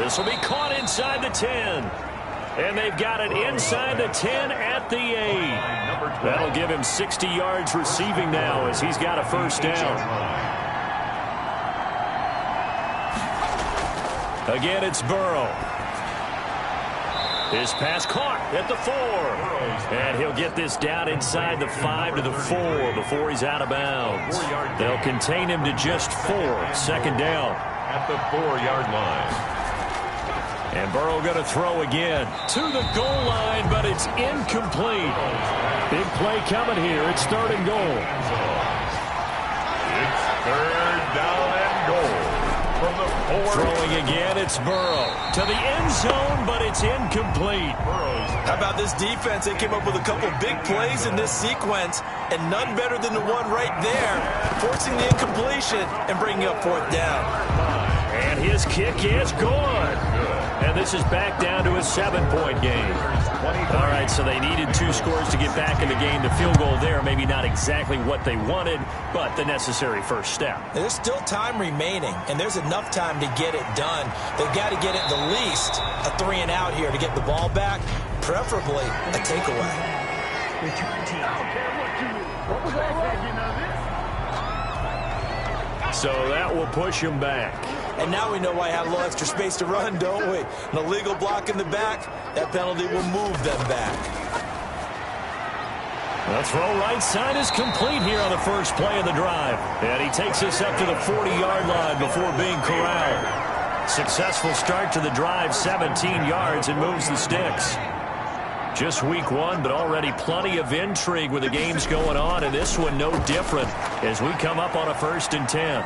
Speaker 3: This will be caught inside the 10. And they've got it inside the 10 at the 8. That'll give him 60 yards receiving now as he's got a first down. Again, it's Burrow. His pass caught at the 4. And he'll get this down inside the 5 to the 4 before he's out of bounds. They'll contain him to just 4. Second down.
Speaker 2: At the 4-yard line.
Speaker 3: And Burrow going to throw again to the goal line, but it's incomplete. Big play coming here. It's 3rd and goal.
Speaker 2: It's 3rd down and goal. From the 4.
Speaker 3: Throwing again, it's Burrow to the end zone, but it's incomplete.
Speaker 4: How about this defense? They came up with a couple big plays in this sequence, and none better than the one right there, forcing the incompletion and bringing up 4th down.
Speaker 3: And his kick is good. And this is back down to a 7-point game. All right, so they needed 2 scores to get back in the game. The field goal there, maybe not exactly what they wanted, but the necessary first step.
Speaker 4: There's still time remaining, and there's enough time to get it done. They've got to get at the least a 3-and-out here to get the ball back, preferably a takeaway.
Speaker 3: So that will push him back.
Speaker 4: And now we know why I had a little extra space to run, don't we? An illegal block in the back, that penalty will move them back.
Speaker 3: The throw right side is complete here on the first play of the drive. And he takes us up to the 40-yard line before being corralled. Successful start to the drive, 17 yards, and moves the sticks. Just week 1, but already plenty of intrigue with the games going on, and this one no different as we come up on a 1st and 10.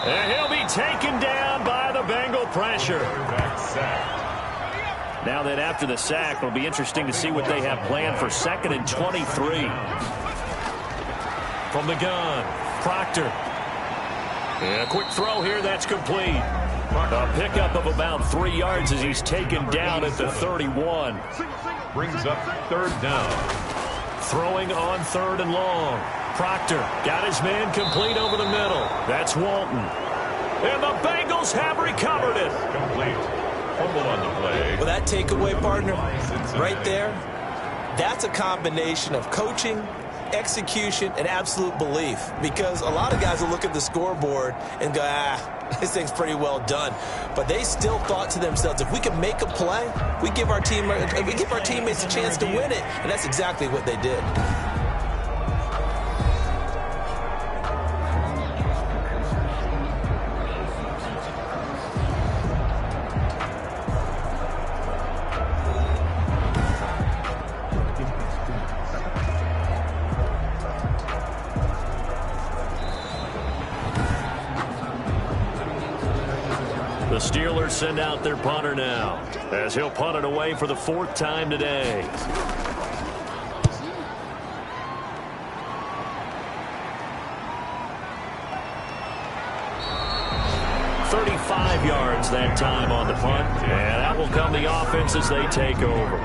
Speaker 3: And he'll be taken down by the Bengal pressure. Now that after the sack, it'll be interesting to see what they have planned for 2nd and 23. From the gun, Proctor. And a quick throw here, that's complete. A pickup of about 3 yards as he's taken down at the 31.
Speaker 2: Brings up 3rd down.
Speaker 3: Throwing on 3rd and long. Proctor got his man complete over the middle. That's Walton. And the Bengals have recovered it.
Speaker 2: Complete. Fumble on the play.
Speaker 4: Well, that takeaway, partner, right there, that's a combination of coaching, execution, and absolute belief. Because a lot of guys will look at the scoreboard and go, this thing's pretty well done. But they still thought to themselves, if we can make a play, we give our teammates a chance to win it. And that's exactly what they did.
Speaker 3: The Steelers send out their punter now, as he'll punt it away for the 4th time today. "35 yards that time on the punt, and that will come the offense as they take over.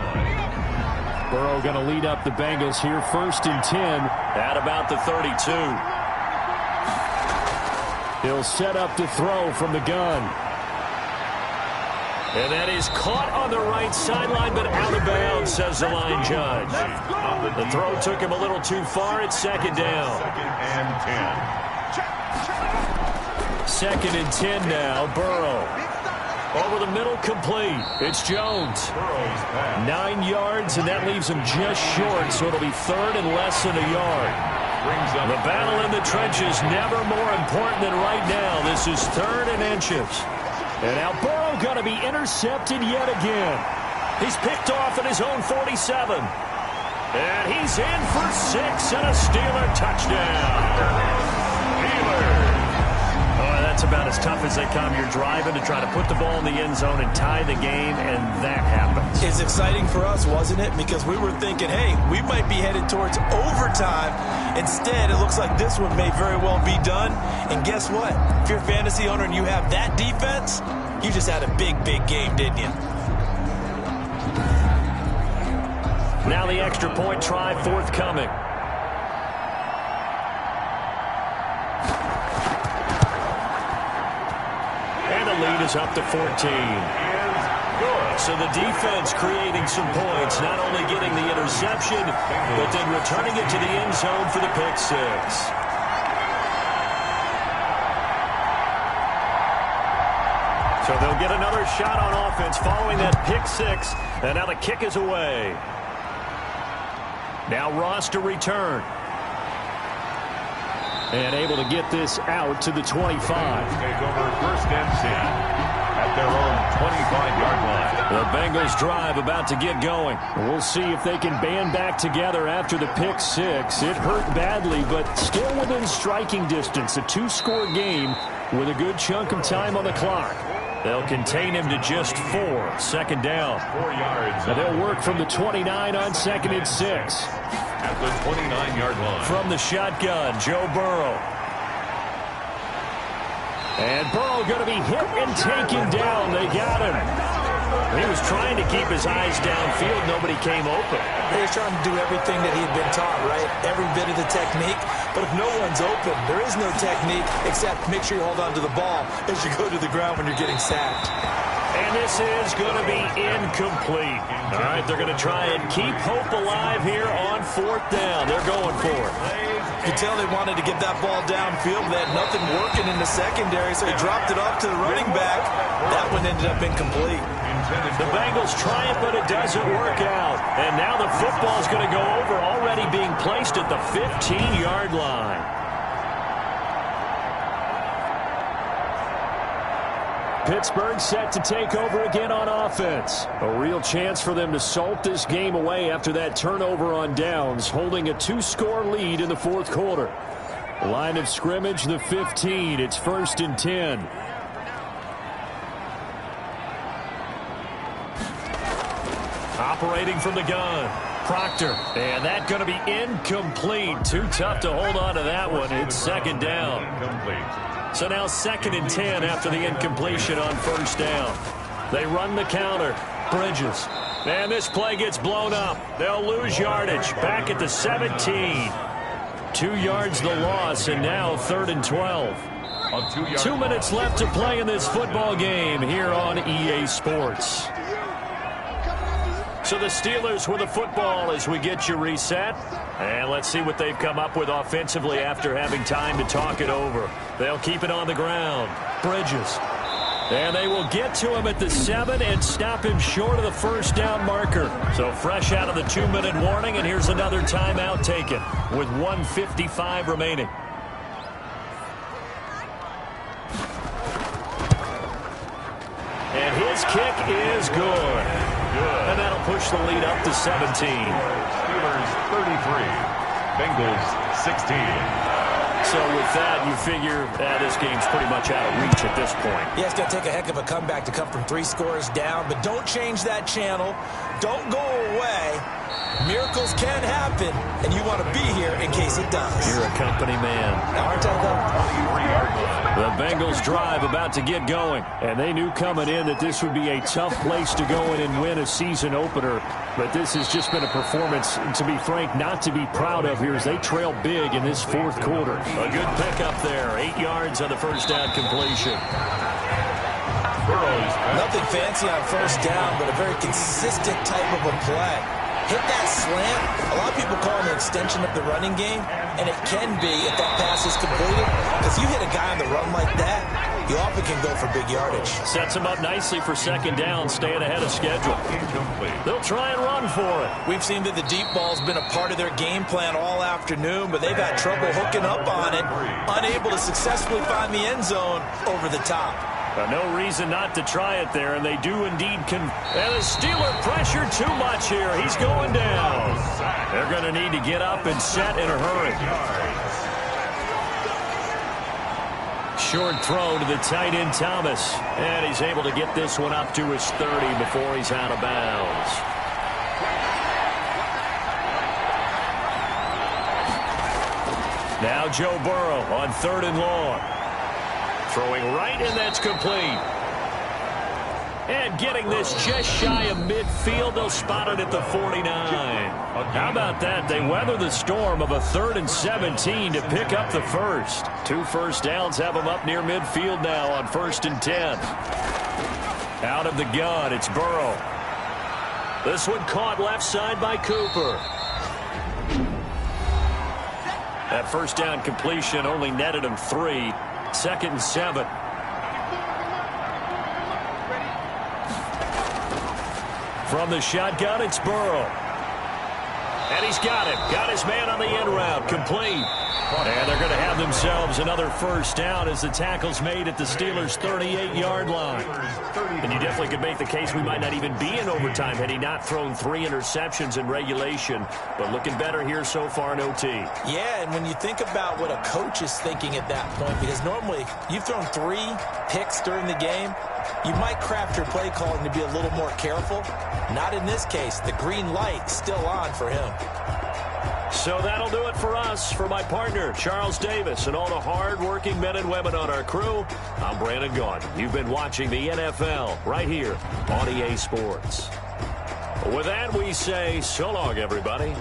Speaker 3: Burrow going to lead up the Bengals here, 1st and 10 at about the 32. He'll set up to throw from the gun. And that is caught on the right sideline, but out of bounds, says the line judge. The throw took him a little too far. It's 2nd down.
Speaker 2: 2nd and 10.
Speaker 3: 2nd and 10 now, Burrow. Over the middle, complete. It's Jones. 9 yards, and that leaves him just short, so it'll be 3rd and less than a yard. The battle in the trenches, never more important than right now. This is 3rd and inches. And now Burrow going to be intercepted yet again. He's picked off at his own 47. And he's in for 6 and a Steeler touchdown. That's about as tough as they come. You're driving to try to put the ball in the end zone and tie the game, and that happens.
Speaker 4: It's exciting for us, wasn't it? Because we were thinking, hey, we might be headed towards overtime. Instead, it looks like this one may very well be done. And guess what? If you're a fantasy owner and you have that defense, you just had a big, big game, didn't you?
Speaker 3: Now the extra point try forthcoming. And the lead is up to 14. So the defense creating some points, not only getting the interception, but then returning it to the end zone for the pick six. So they'll get another shot on offense following that pick six, and now the kick is away. Now Ross to return. And able to get this out to the 25.
Speaker 2: Take over first and 10 at their own 25-yard line.
Speaker 3: The Bengals drive about to get going. We'll see if they can band back together after the pick six. It hurt badly, but still within striking distance. A two-score game with a good chunk of time on the clock. They'll contain him to just 4. Second down.
Speaker 2: 4 yards.
Speaker 3: And they'll work from the 29 on second and 6.
Speaker 2: At the 29-yard line.
Speaker 3: From the shotgun, Joe Burrow. And Burrow going to be hit and taken down. They got him. He was trying to keep his eyes downfield. Nobody came open.
Speaker 4: He was trying to do everything that he had been taught, right? Every bit of the technique. But if no one's open, there is no technique except make sure you hold on to the ball as you go to the ground when you're getting sacked.
Speaker 3: And this is going to be incomplete. All right, they're going to try and keep hope alive here on fourth down. They're going for it.
Speaker 4: You could tell they wanted to get that ball downfield. They had nothing working in the secondary, so he dropped it off to the running back. That one ended up incomplete.
Speaker 3: The Bengals try it, but it doesn't work out. And now the football is going to go over, already being placed at the 15-yard line. Pittsburgh set to take over again on offense. A real chance for them to salt this game away after that turnover on downs, holding a 2-score lead in the fourth quarter. Line of scrimmage, the 15. It's first and 10. Operating from the gun, Proctor. And that's going to be incomplete. Too tough to hold on to that one. It's second down.
Speaker 2: Incomplete.
Speaker 3: So now second and 10 after the incompletion on first down. They run the counter. Bridges. And this play gets blown up. They'll lose yardage. Back at the 17. 2 yards the loss, and now third and 12. 2 minutes left to play in this football game here on EA Sports. So the Steelers with the football as we get you reset. And let's see what they've come up with offensively after having time to talk it over. They'll keep it on the ground. Bridges. And they will get to him at the 7 and stop him short of the first down marker. So fresh out of the 2-minute warning, and here's another timeout taken with 1:55 remaining. And his kick is good. And that'll push the lead up to 17.
Speaker 2: Steelers 33, Bengals 16.
Speaker 3: So with that, you figure this game's pretty much out of reach at this point.
Speaker 4: Yeah, it's going to take a heck of a comeback to come from 3 scores down, but don't change that channel. Don't go away. Miracles can happen, and you want to be here in case it does.
Speaker 3: You're a company man.
Speaker 4: Aren't I, though?
Speaker 3: The Bengals drive about to get going, and they knew coming in that this would be a tough place to go in and win a season opener. But this has just been a performance, to be frank, not to be proud of here as they trail big in this fourth quarter. A good pickup there, 8 yards on the first down completion.
Speaker 4: Nothing fancy on first down, but a very consistent type of a play. Hit that slant. A lot of people call it an extension of the running game, and it can be if that pass is completed. Because you hit a guy on the run like that, you often can go for big yardage.
Speaker 3: Sets him up nicely for second down, staying ahead of schedule. They'll try and run for it.
Speaker 4: We've seen that the deep ball's been a part of their game plan all afternoon, but they've had trouble hooking up on it, unable to successfully find the end zone over the top.
Speaker 3: No reason not to try it there, and they do indeed. And the Steeler pressure too much here. He's going down. They're going to need to get up and set in a hurry. short throw to the tight end Thomas. And he's able to get this one up to his 30 before he's out of bounds. Now Joe Burrow on 3rd and long. Throwing right, and that's complete. And getting this just shy of midfield. They'll spot it at the 49. How about that? They weather the storm of a 3rd and 17 to pick up the first. 2 first downs have them up near midfield now on 1st and 10. Out of the gun, it's Burrow. This one caught left side by Cooper. That first down completion only netted him 3. 2nd and 7. From the shotgun, it's Burrow. And he's got him. Got his man on the end route. Complete. And they're going to have themselves another first down as the tackle's made at the Steelers' 38-yard line. And you definitely could make the case we might not even be in overtime had he not thrown 3 interceptions in regulation. But looking better here so far in OT.
Speaker 4: Yeah, and when you think about what a coach is thinking at that point, because normally you've thrown 3 picks during the game, you might craft your play calling to be a little more careful. Not in this case. The green light still on for him.
Speaker 3: So that'll do it for us. For my partner, Charles Davis, and all the hard-working men and women on our crew, I'm Brandon Gaudin. You've been watching the NFL right here on EA Sports. With that, we say so long, everybody.